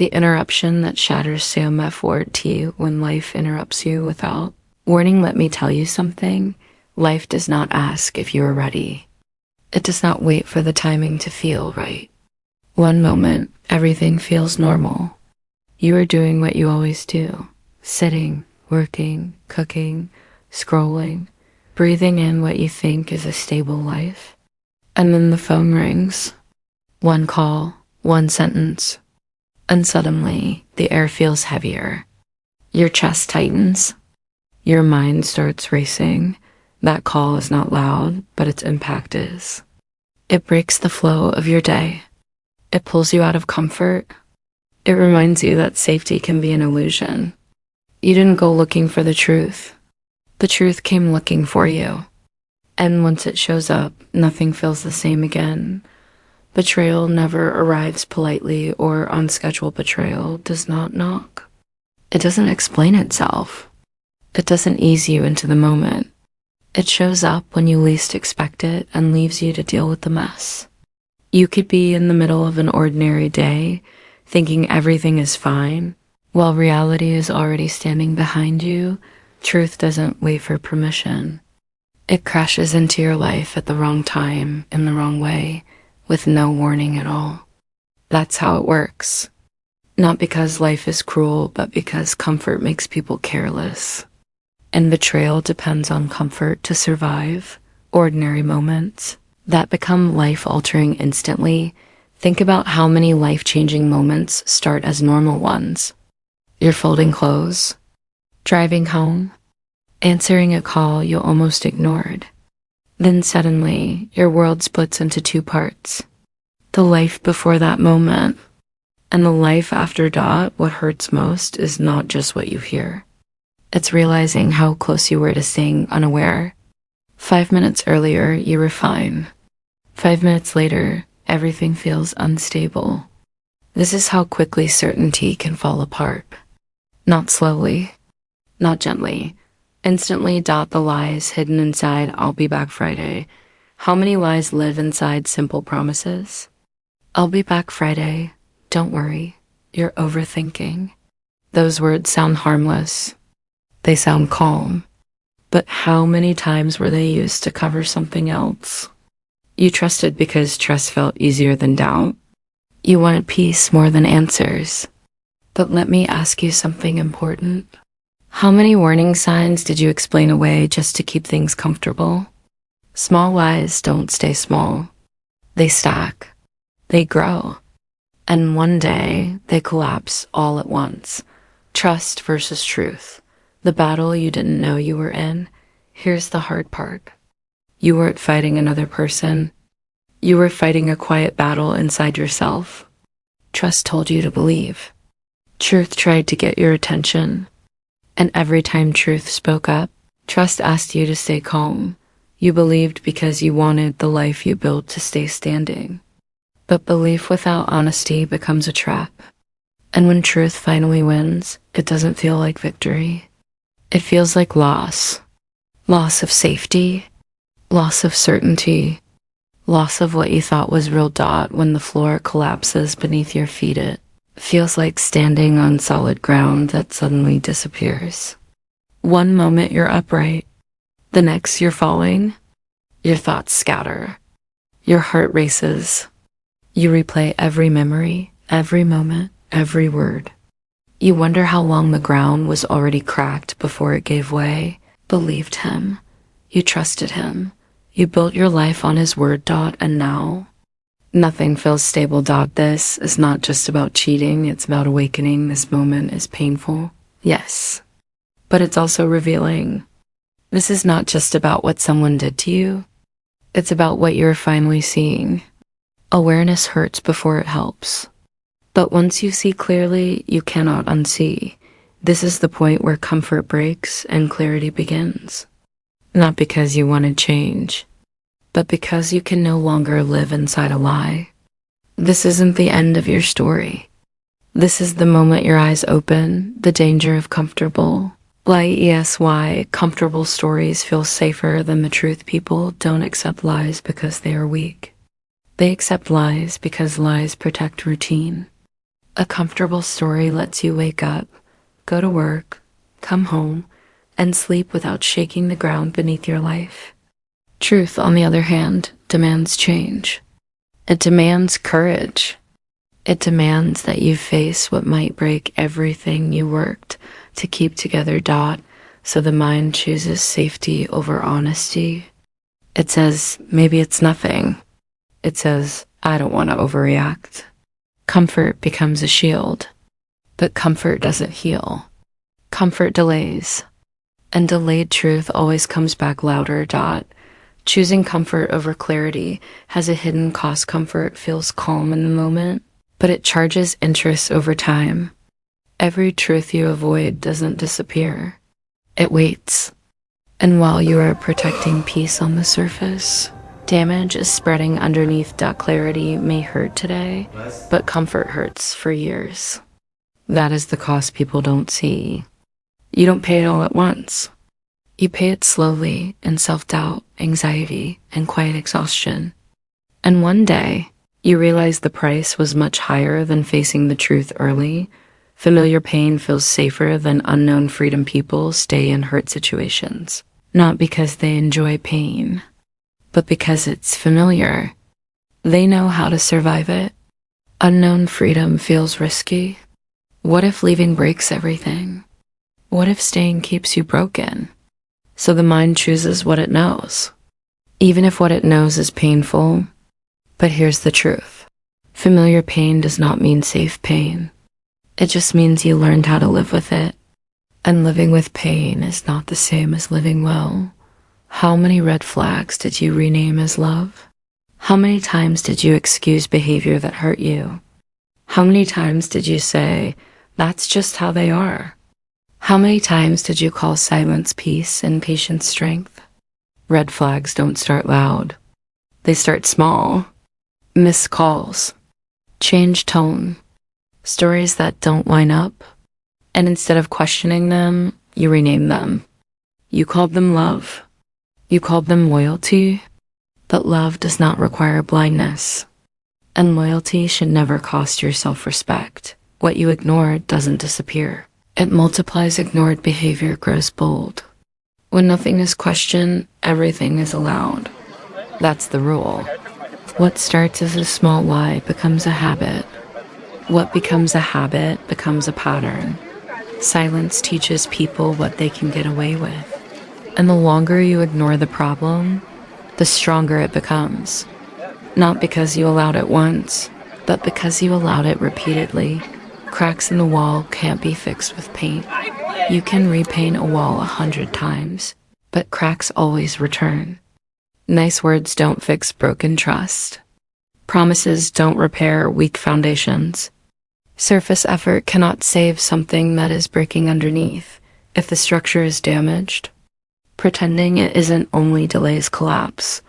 The interruption that shatters Sam F4T when life interrupts you without warning. Let me tell you something. Life does not ask if you are ready. It does not wait for the timing to feel right. One moment, everything feels normal. You are doing what you always do. Sitting, working, cooking, scrolling, breathing in what you think is a stable life. And then the phone rings. One call, one sentence. And suddenly, the air feels heavier. Your chest tightens. Your mind starts racing. That call is not loud, but its impact is. It breaks the flow of your day. It pulls you out of comfort. It reminds you that safety can be an illusion. You didn't go looking for the truth. The truth came looking for you. And once it shows up, nothing feels the same again. Betrayal never arrives politely, or unscheduled betrayal does not knock. It doesn't explain itself. It doesn't ease you into the moment. It shows up when you least expect it and leaves you to deal with the mess. You could be in the middle of an ordinary day, thinking everything is fine, while reality is already standing behind you. Truth doesn't wait for permission. It crashes into your life at the wrong time, in the wrong way, with no warning at all. That's how it works. Not because life is cruel, but because comfort makes people careless. And betrayal depends on comfort to survive. Ordinary moments that become life-altering instantly. Think about how many life-changing moments start as normal ones. You're folding clothes, driving home, answering a call you almost ignored. Then suddenly, your world splits into two parts. The life before that moment, and the life after. What hurts most is not just what you hear. It's realizing how close you were to staying unaware. 5 minutes earlier, you were fine. 5 minutes later, everything feels unstable. This is how quickly certainty can fall apart. Not slowly, not gently. Instantly. The lies hidden inside "I'll be back Friday." How many lies live inside simple promises? I'll be back Friday. Don't worry. You're overthinking. Those words sound harmless. They sound calm. But how many times were they used to cover something else? You trusted because trust felt easier than doubt. You wanted peace more than answers. But let me ask you something important. How many warning signs did you explain away just to keep things comfortable? Small lies don't stay small. They stack. They grow. And one day, they collapse all at once. Trust versus truth. The battle you didn't know you were in. Here's the hard part. You weren't fighting another person. You were fighting a quiet battle inside yourself. Trust told you to believe. Truth tried to get your attention. And every time truth spoke up, trust asked you to stay calm. You believed because you wanted the life you built to stay standing. But belief without honesty becomes a trap. And when truth finally wins, it doesn't feel like victory. It feels like loss. Loss of safety. Loss of certainty. Loss of what you thought was real. When the floor collapses beneath your feet, it feels like standing on solid ground that suddenly disappears. One moment you're upright. The next you're falling. Your thoughts scatter. Your heart races. You replay every memory, every moment, every word. You wonder how long the ground was already cracked before it gave way. Believed him. You trusted him. You built your life on his word. And now, nothing feels stable. This is not just about cheating, it's about awakening. This moment is painful, yes, but it's also revealing. This is not just about what someone did to you. It's about what you're finally seeing. Awareness hurts before it helps. But once you see clearly, you cannot unsee. This is the point where comfort breaks and clarity begins. Not because you wanted change, but because you can no longer live inside a lie. This isn't the end of your story. This is the moment your eyes open, the danger of comfortable. Lie, comfortable stories feel safer than the truth. People don't accept lies because they are weak. They accept lies because lies protect routine. A comfortable story lets you wake up, go to work, come home, and sleep without shaking the ground beneath your life. Truth, on the other hand, demands change. It demands courage. It demands that you face what might break everything you worked to keep together. So the mind chooses safety over honesty. It says, maybe it's nothing. It says, I don't want to overreact. Comfort becomes a shield, but comfort doesn't heal. Comfort delays, and delayed truth always comes back louder. Choosing comfort over clarity has a hidden cost. Comfort feels calm in the moment, but it charges interest over time. Every truth you avoid doesn't disappear. It waits. And while you are protecting peace on the surface, damage is spreading underneath. Clarity may hurt today, but comfort hurts for years. That is the cost people don't see. You don't pay it all at once. You pay it slowly in self-doubt, anxiety, and quiet exhaustion. And one day, you realize the price was much higher than facing the truth early. Familiar pain feels safer than unknown freedom. People stay in hurt situations, not because they enjoy pain, but because it's familiar. They know how to survive it. Unknown freedom feels risky. What if leaving breaks everything? What if staying keeps you broken? So the mind chooses what it knows, even if what it knows is painful. But here's the truth. Familiar pain does not mean safe pain. It just means you learned how to live with it. And living with pain is not the same as living well. How many red flags did you rename as love? How many times did you excuse behavior that hurt you? How many times did you say, that's just how they are? How many times did you call silence peace and patience strength? Red flags don't start loud. They start small. Missed calls. Change tone. Stories that don't line up. And instead of questioning them, you rename them. You called them love. You called them loyalty. But love does not require blindness. And loyalty should never cost your self-respect. What you ignore doesn't disappear. It multiplies. Ignored behavior grows bold. When nothing is questioned, everything is allowed. That's the rule. What starts as a small lie becomes a habit. What becomes a habit becomes a pattern. Silence teaches people what they can get away with. And the longer you ignore the problem, the stronger it becomes. Not because you allowed it once, but because you allowed it repeatedly. Cracks in the wall can't be fixed with paint. You can repaint a wall 100 times, but cracks always return. Nice words don't fix broken trust. Promises don't repair weak foundations. Surface effort cannot save something that is breaking underneath if the structure is damaged. Pretending it isn't only delays collapse.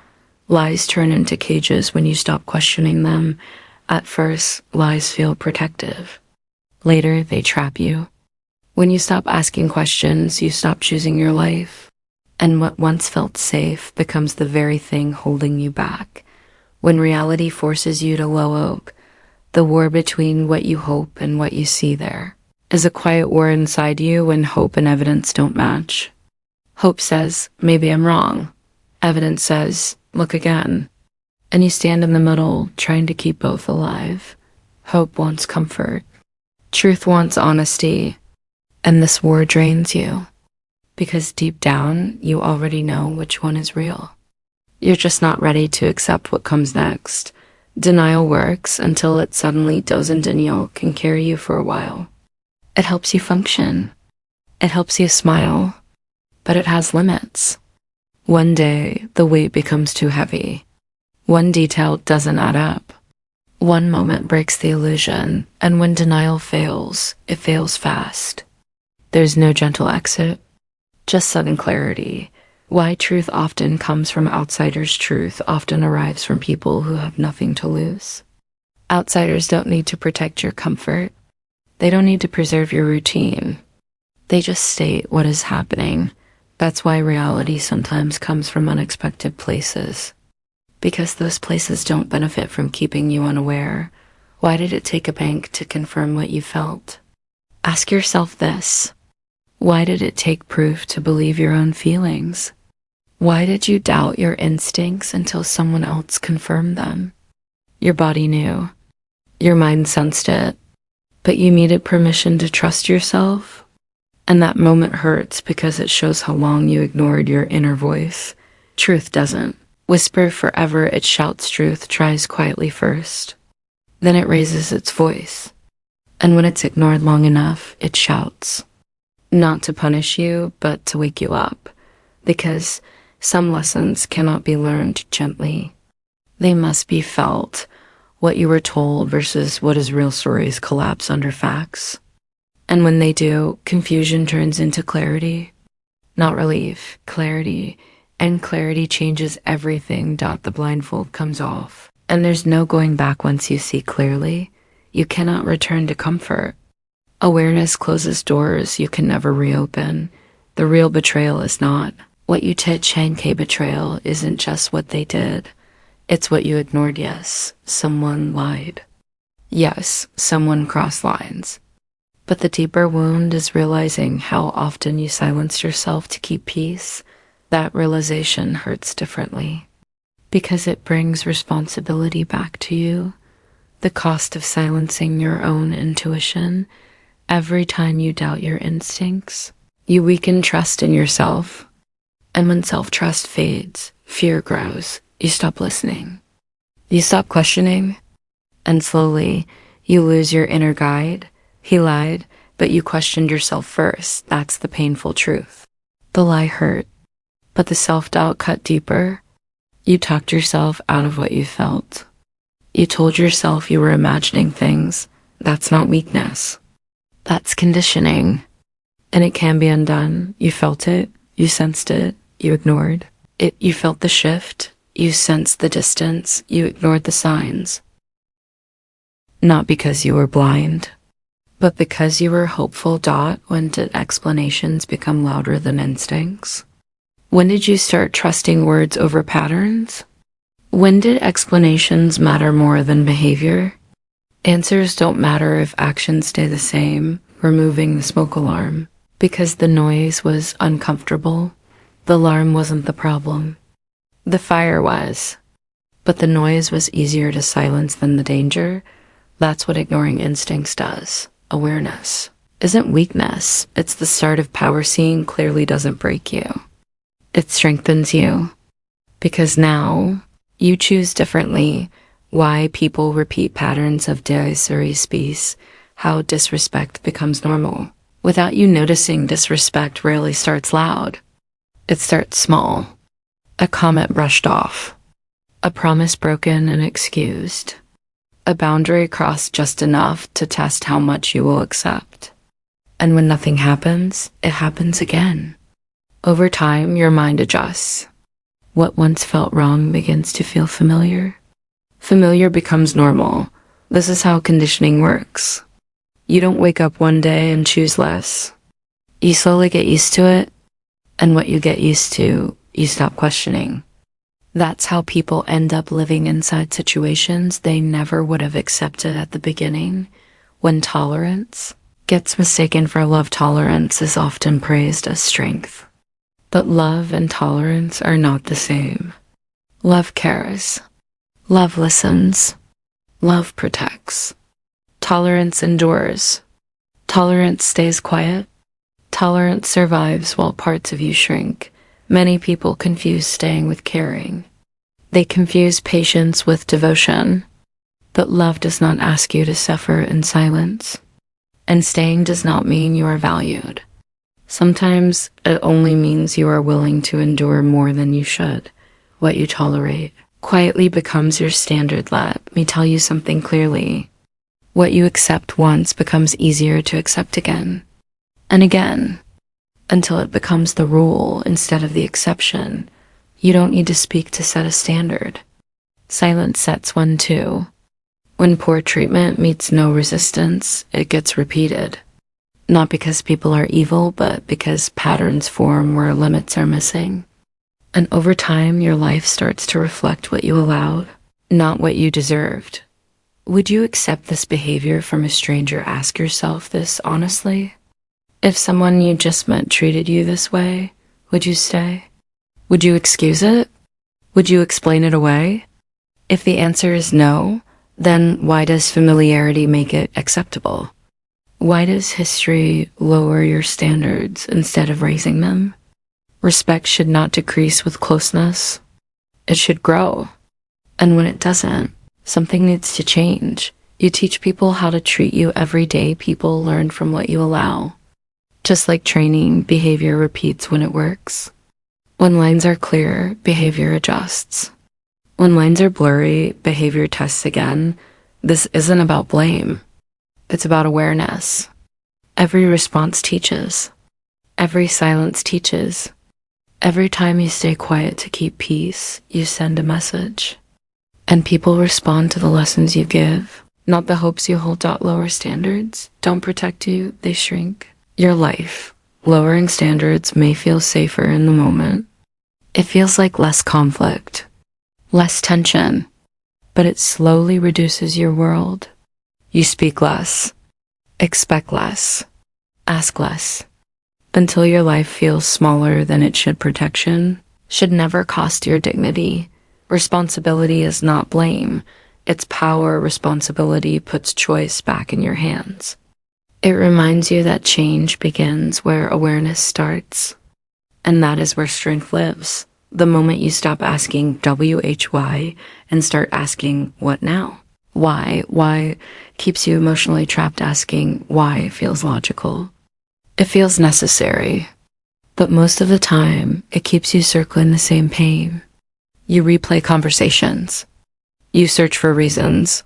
Lies turn into cages when you stop questioning them. At first, lies feel protective. Later, they trap you. When you stop asking questions, you stop choosing your life. And what once felt safe becomes the very thing holding you back. When reality forces you to low oak, the war between what you hope and what you see there is a quiet war inside you when hope and evidence don't match. Hope says, maybe I'm wrong. Evidence says, look again. And you stand in the middle, trying to keep both alive. Hope wants comfort. Truth wants honesty. And this war drains you. Because deep down, you already know which one is real. You're just not ready to accept what comes next. Denial works until it suddenly doesn't. Denial can carry you for a while. It helps you function. It helps you smile. But it has limits. One day, the weight becomes too heavy. One detail doesn't add up. One moment breaks the illusion, and when denial fails, it fails fast. There's no gentle exit, just sudden clarity. Why truth often comes from outsiders. Truth often arrives from people who have nothing to lose. Outsiders don't need to protect your comfort. They don't need to preserve your routine. They just state what is happening. That's why reality sometimes comes from unexpected places. Because those places don't benefit from keeping you unaware. Why did it take a bank to confirm what you felt? Ask yourself this. Why did it take proof to believe your own feelings? Why did you doubt your instincts until someone else confirmed them? Your body knew. Your mind sensed it. But you needed permission to trust yourself. And that moment hurts because it shows how long you ignored your inner voice. Truth doesn't whisper forever. It shouts truth, tries quietly first. Then it raises its voice. And when it's ignored long enough, it shouts. Not to punish you, but to wake you up. Because some lessons cannot be learned gently. They must be felt. What you were told versus what is real stories collapse under facts. And when they do, confusion turns into clarity. Not relief, clarity. And clarity changes everything. The blindfold comes off. And there's no going back once you see clearly. You cannot return to comfort. Awareness closes doors you can never reopen. The real betrayal is not what you did. Chain-K betrayal isn't just what they did. It's what you ignored. Yes, someone lied. Yes, someone crossed lines. But the deeper wound is realizing how often you silenced yourself to keep peace. That realization hurts differently. Because it brings responsibility back to you. The cost of silencing your own intuition. Every time you doubt your instincts, you weaken trust in yourself. And when self-trust fades, fear grows. You stop listening. You stop questioning. And slowly, you lose your inner guide. He lied, but you questioned yourself first. That's the painful truth. The lie hurt, but the self-doubt cut deeper. You talked yourself out of what you felt. You told yourself you were imagining things. That's not weakness. That's conditioning. And it can be undone. You felt it. You sensed it. You ignored it. You felt the shift. You sensed the distance. You ignored the signs. Not because you were blind, but because you were hopeful. When did explanations become louder than instincts? When did you start trusting words over patterns? When did explanations matter more than behavior? Answers don't matter if actions stay the same. Removing the smoke alarm. Because the noise was uncomfortable. The alarm wasn't the problem. The fire was. But the noise was easier to silence than the danger. That's what ignoring instincts does. Awareness isn't weakness. It's the start of power. Seeing clearly doesn't break you. It strengthens you. Because now you choose differently. Why people repeat patterns of disrespect. How disrespect becomes normal. Without you noticing, disrespect rarely starts loud. It starts small. A comment brushed off. A promise broken and excused. A boundary crossed just enough to test how much you will accept. And when nothing happens, it happens again. Over time, your mind adjusts. What once felt wrong begins to feel familiar. Familiar becomes normal. This is how conditioning works. You don't wake up one day and choose less. You slowly get used to it, and what you get used to, you stop questioning. That's how people end up living inside situations they never would have accepted at the beginning. When tolerance gets mistaken for love, tolerance is often praised as strength. But love and tolerance are not the same. Love cares. Love listens. Love protects. Tolerance endures. Tolerance stays quiet. Tolerance survives while parts of you shrink. Many people confuse staying with caring. They confuse patience with devotion. But love does not ask you to suffer in silence. And staying does not mean you are valued. Sometimes it only means you are willing to endure more than you should. What you tolerate quietly becomes your standard. Let me tell you something clearly. What you accept once becomes easier to accept again and again until it becomes the rule instead of the exception. You don't need to speak to set a standard. Silence sets one too. When poor treatment meets no resistance, it gets repeated. Not because people are evil, but because patterns form where limits are missing. And over time, your life starts to reflect what you allowed, not what you deserved. Would you accept this behavior from a stranger? Ask yourself this honestly. If someone you just met treated you this way, would you stay? Would you excuse it? Would you explain it away? If the answer is no, then why does familiarity make it acceptable? Why does history lower your standards instead of raising them? Respect should not decrease with closeness. It should grow. And when it doesn't, something needs to change. You teach people how to treat you every day. People learn from what you allow. Just like training, behavior repeats when it works. When lines are clear, behavior adjusts. When lines are blurry, behavior tests again. This isn't about blame. It's about awareness. Every response teaches. Every silence teaches. Every time you stay quiet to keep peace, you send a message. And people respond to the lessons you give, not the hopes you hold. Lower standards don't protect you, they shrink your life. Lowering standards may feel safer in the moment. It feels like less conflict, less tension, but it slowly reduces your world. You speak less, expect less, ask less, until your life feels smaller than it should. Protection should never cost your dignity. Responsibility is not blame. It's power. Responsibility puts choice back in your hands. It reminds you that change begins where awareness starts. And that is where strength lives. The moment you stop asking why and start asking what now? Why keeps you emotionally trapped. Asking why feels logical. It feels necessary. But most of the time, it keeps you circling the same pain. You replay conversations. You search for reasons.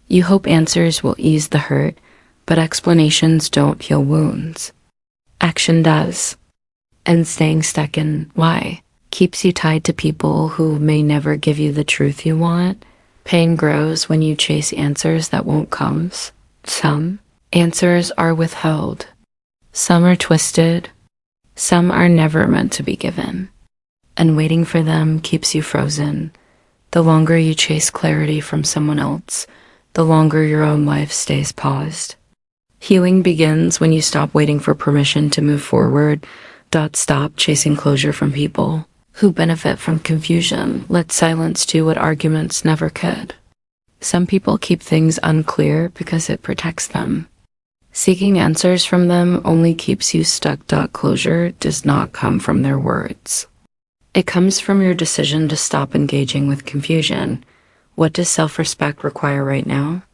You hope answers will ease the hurt, but explanations don't heal wounds. Action does. And staying stuck in why keeps you tied to people who may never give you the truth you want. Pain grows when you chase answers that won't come. Some answers are withheld. Some are twisted. Some are never meant to be given. And waiting for them keeps you frozen. The longer you chase clarity from someone else, the longer your own life stays paused. Healing begins when you stop waiting for permission to move forward. Stop chasing closure from people who benefit from confusion. Let silence do what arguments never could. Some people keep things unclear because it protects them. Seeking answers from them only keeps you stuck. Closure does not come from their words. It comes from your decision to stop engaging with confusion. What does self-respect require right now?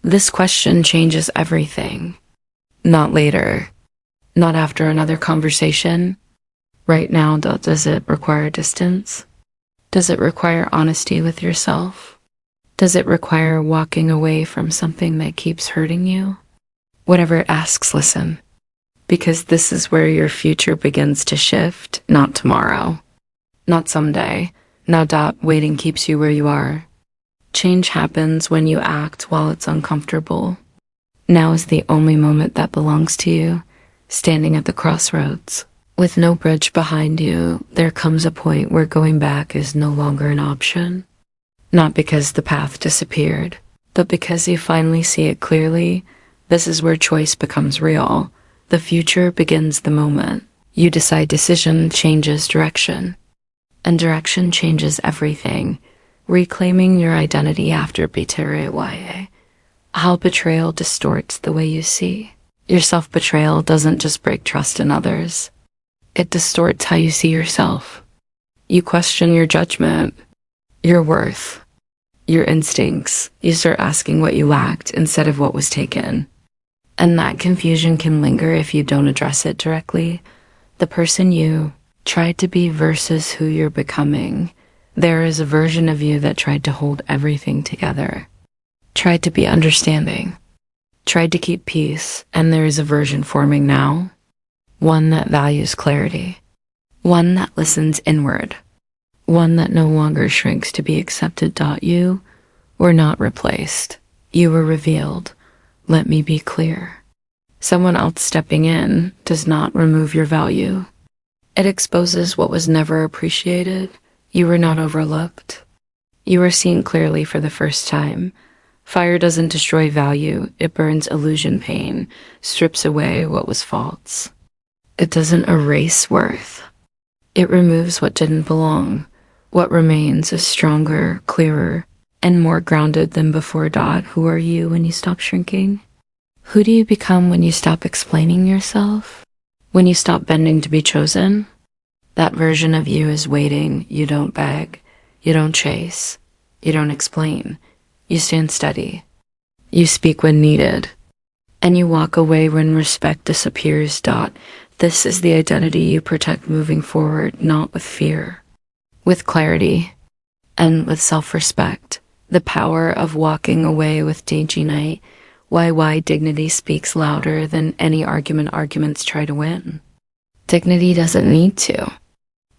This question changes everything. Not later. Not after another conversation. Right now. Does it require distance? Does it require honesty with yourself? Does it require walking away from something that keeps hurting you? Whatever it asks, listen. Because this is where your future begins to shift, not tomorrow. Not someday. Now. Waiting keeps you where you are. Change happens when you act while it's uncomfortable. Now is the only moment that belongs to you. Standing at the crossroads. With no bridge behind you, there comes a point where going back is no longer an option. Not because the path disappeared, but because you finally see it clearly. This is where choice becomes real. The future begins the moment you decide. Decision changes direction. And direction changes everything. Reclaiming your identity after betrayal. How betrayal distorts the way you see. Your self-betrayal doesn't just break trust in others. It distorts how you see yourself. You question your judgment, your worth, your instincts. You start asking what you lacked instead of what was taken. And that confusion can linger if you don't address it directly. The person you tried to be versus who you're becoming. There is a version of you that tried to hold everything together, tried to be understanding, tried to keep peace, and there is a version forming now, one that values clarity, one that listens inward, one that no longer shrinks to be accepted. You were not replaced. You were revealed. Let me be clear. Someone else stepping in does not remove your value. It exposes what was never appreciated. You were not overlooked. You were seen clearly for the first time. Fire doesn't destroy value, it burns illusion pain, strips away what was false. It doesn't erase worth. It removes what didn't belong. What remains is stronger, clearer, and more grounded than before. Who are you when you stop shrinking? Who do you become when you stop explaining yourself? When you stop bending to be chosen? That version of you is waiting. You don't beg. You don't chase. You don't explain. You stand steady. You speak when needed. And you walk away when respect disappears. This is the identity you protect moving forward, not with fear, with clarity, and with self-respect. The power of walking away with dingy night. Why dignity speaks louder than any arguments try to win. Dignity doesn't need to.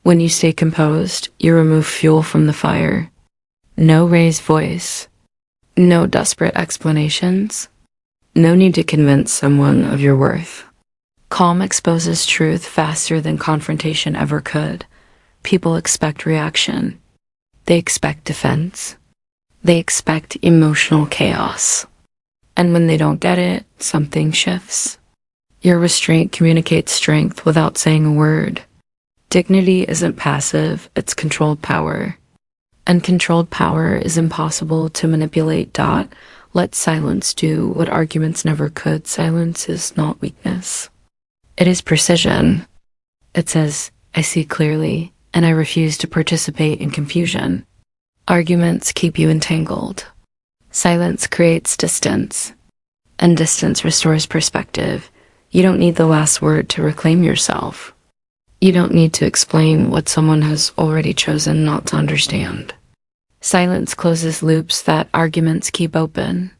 When you stay composed, you remove fuel from the fire. No raised voice. No desperate explanations. No need to convince someone of your worth. Calm exposes truth faster than confrontation ever could. People expect reaction. They expect defense. They expect emotional chaos. And when they don't get it, something shifts. Your restraint communicates strength without saying a word. Dignity isn't passive, it's controlled power. And controlled power is impossible to manipulate. Let silence do what arguments never could. Silence is not weakness. It is precision. It says, I see clearly, and I refuse to participate in confusion. Arguments keep you entangled. Silence creates distance, and distance restores perspective. You don't need the last word to reclaim yourself. You don't need to explain what someone has already chosen not to understand. Silence closes loops that arguments keep open.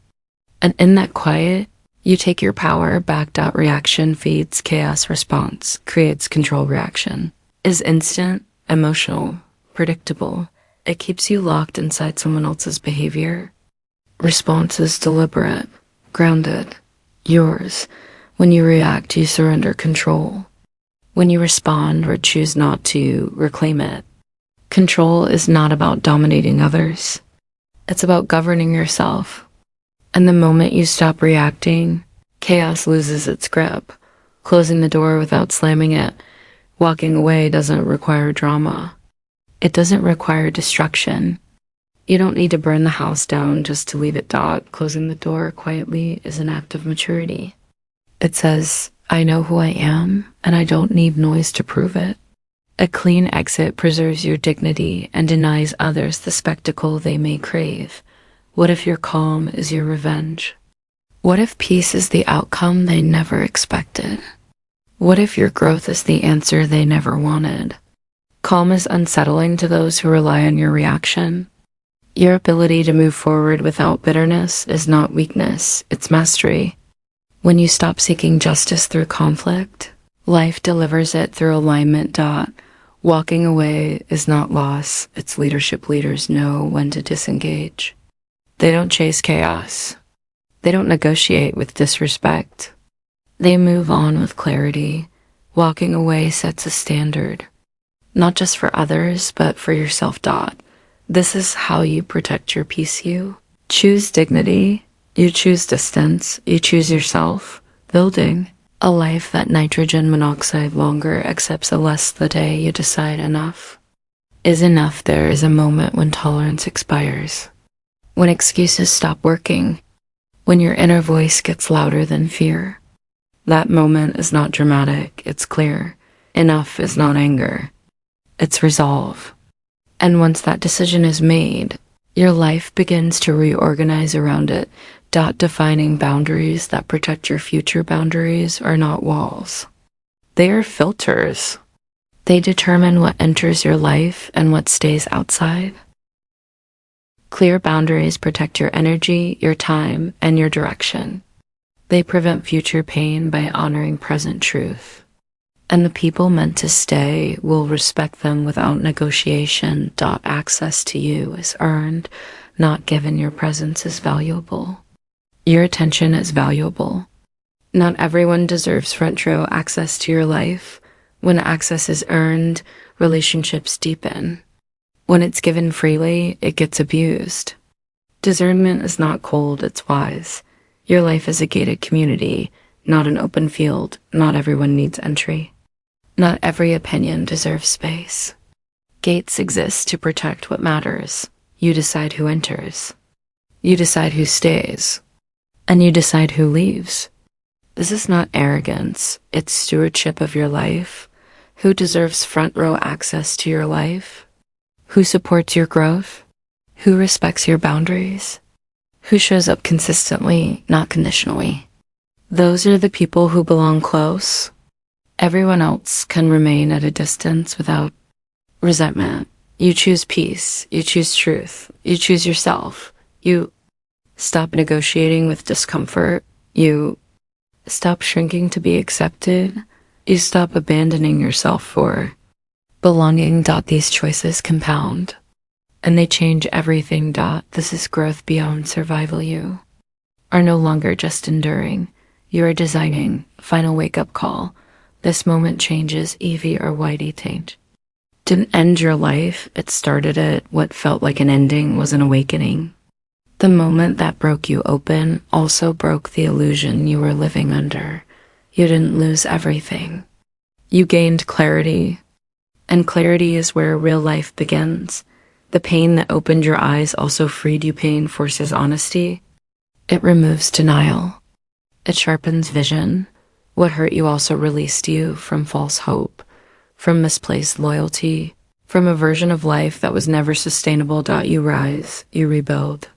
And in that quiet, you take your power back. Reaction feeds chaos, response creates control. Reaction is instant, emotional, predictable. It keeps you locked inside someone else's behavior. Response is deliberate, grounded, yours. When you react, you surrender control. When you respond or choose not to, reclaim it. Control is not about dominating others. It's about governing yourself. And the moment you stop reacting, chaos loses its grip. Closing the door without slamming it, walking away doesn't require drama. It doesn't require destruction. You don't need to burn the house down just to leave it. Closing the door quietly is an act of maturity. It says, I know who I am, and I don't need noise to prove it. A clean exit preserves your dignity and denies others the spectacle they may crave. What if your calm is your revenge? What if peace is the outcome they never expected? What if your growth is the answer they never wanted? Calm is unsettling to those who rely on your reaction. Your ability to move forward without bitterness is not weakness, it's mastery. When you stop seeking justice through conflict, life delivers it through alignment. Walking away is not loss, it's leadership. Leaders know when to disengage. They don't chase chaos. They don't negotiate with disrespect. They move on with clarity. Walking away sets a standard, not just for others, but for yourself. This is how you protect your peace. You choose dignity. You choose distance, you choose yourself, building a life that nitrogen monoxide longer accepts a less the day you decide enough is enough. There is a moment when tolerance expires, when excuses stop working, when your inner voice gets louder than fear. That moment is not dramatic, it's clear. Enough is not anger, it's resolve. And once that decision is made, your life begins to reorganize around it. Defining boundaries that protect your future. Boundaries are not walls. They are filters. They determine what enters your life and what stays outside. Clear boundaries protect your energy, your time, and your direction. They prevent future pain by honoring present truth. And the people meant to stay will respect them without negotiation. Access to you is earned, not given. Your presence is valuable. Your attention is valuable. Not everyone deserves front row access to your life. When access is earned, relationships deepen. When it's given freely, it gets abused. Discernment is not cold, it's wise. Your life is a gated community, not an open field. Not everyone needs entry. Not every opinion deserves space. Gates exist to protect what matters. You decide who enters. You decide who stays. And you decide who leaves. This is not arrogance, it's stewardship of your life. Who deserves front row access to your life? Who supports your growth? Who respects your boundaries? Who shows up consistently, not conditionally? Those are the people who belong close. Everyone else can remain at a distance without resentment. You choose peace. You choose truth. You choose yourself. You stop negotiating with discomfort. You stop shrinking to be accepted. You stop abandoning yourself for belonging. These choices compound, and they change everything. This is growth beyond survival. You are no longer just enduring. You are designing. Final wake-up call. This moment changes Evie or Whitey taint. Didn't end your life, it started it. What felt like an ending was an awakening. The moment that broke you open also broke the illusion you were living under. You didn't lose everything. You gained clarity, and clarity is where real life begins. The pain that opened your eyes also freed you. Pain forces honesty. It removes denial. It sharpens vision. What hurt you also released you from false hope, from misplaced loyalty, from a version of life that was never sustainable. You rise, you rebuild,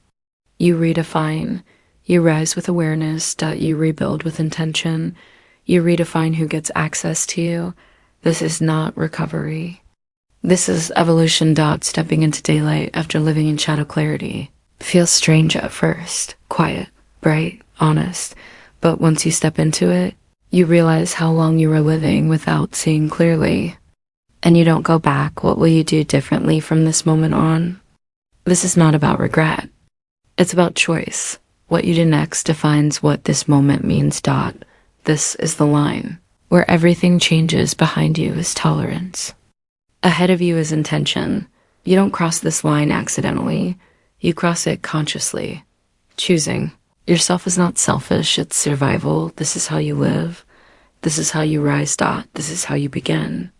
you redefine, you rise with awareness. You rebuild with intention, you redefine who gets access to you. This is not recovery. This is evolution. Stepping into daylight after living in shadow. Clarity feels strange at first, quiet, bright, honest, but once you step into it, you realize how long you were living without seeing clearly. And you don't go back. What will you do differently from this moment on? This is not about regret. It's about choice. What you do next defines what this moment means. This is the line. Where everything changes. Behind you is tolerance. Ahead of you is intention. You don't cross this line accidentally. You cross it consciously. Choosing. Yourself is not selfish, it's survival. This is how you live. This is how you rise. This is how you begin.